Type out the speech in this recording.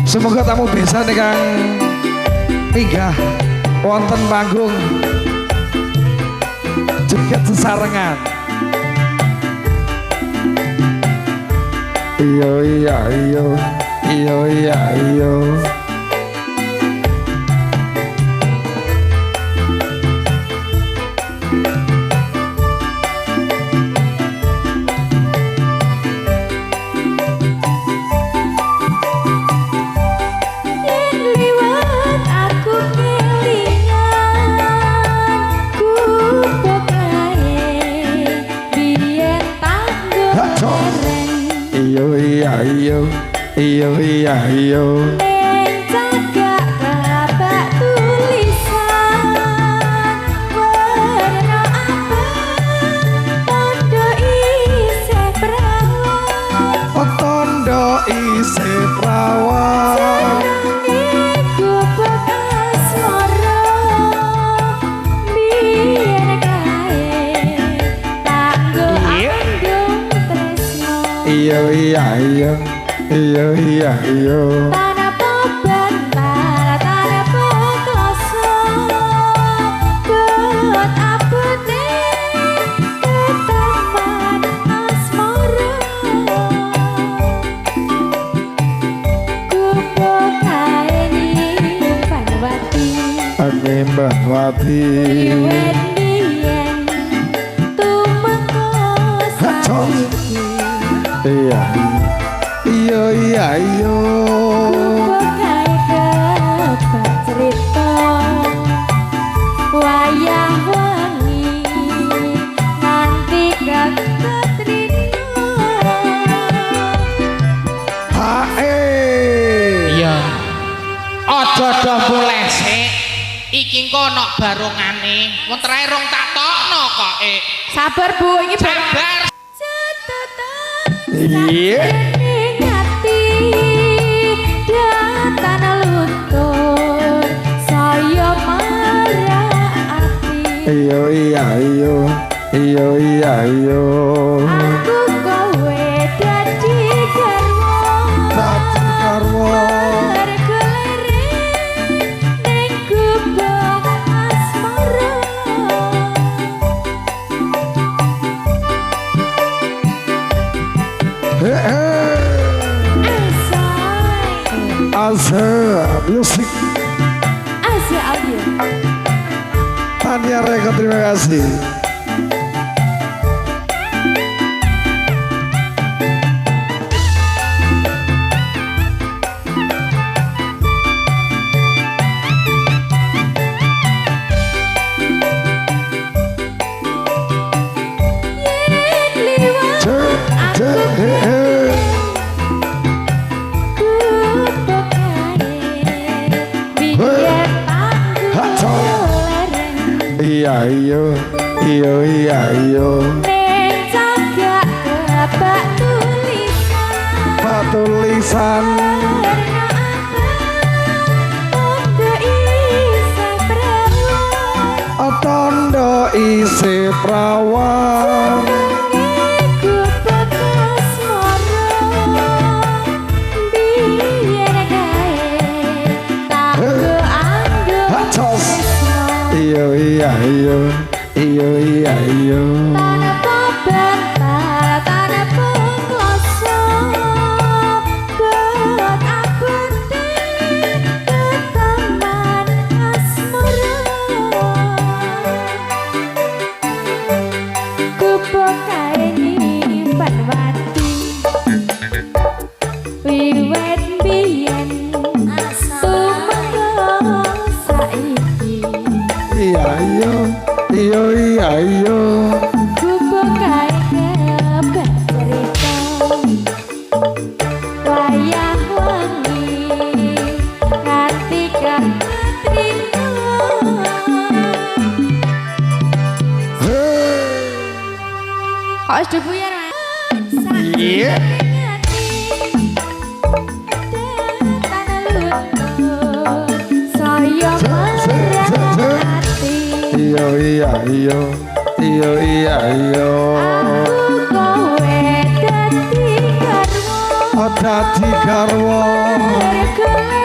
Semoga tamu bisa nih Kang Minggah wonten panggung Joget Sesarengan. Iyo iya iyo iyo iya iyo. Iyo iyo iya iyo. Menjaga bapak tulisan warna abang tondo isih perawan. Oh tondo isih perawan. Iku bekas moro biyen kae tanggo andung tresno. Iyo iya iyo iyo iya iyo. Tanah beban tanah pekloso buat abute ketaman asmara. Kupo kae nyimpan wati Nyimpan wati wiwit biyen tumeka saiki. iya iyo iya iyo. Bukai kebak cerita wayah wangi nanti keketrino. Hae Iya. Aja do mulai sik. Iki engko ana barungane. Wong trae rong tak tokno kok. Sabar Bu, ini Sabar. iya. ngati datan luntur saya marah ati. Iyo iya iyo iyo iya iyo. Aku kowe dadi garwa Dadi garwa. berkelere ning gubuk asmara. Asa Music Asia Audio. Tania Reko, terima kasih. Yen liwat aku gubuk kae biyen panggung lereng. Iya iyo iyo iya iyo. Ning cagak kebak tulisan Tulisan warna abang tondo isih perawan. tondo isih perawan. Iku bekas moro biyen kae tanggo andung Hacos. tresno. Iyo iya iyo iyo iya iyo. Tanah beban tanah pekloso buat abute ketaman asmara. Kupo kae nyimpan wati wiwit biyen tumeka saiki. Iya iyo iyo iya iyo. Kupo kae kebak cerita wayah wangi nganti ketrino. Kok wis dibuyer Iya. Saya marah hati. Iyo iya iyo iyo iya iyo. Aku kowe dadi garwa Regole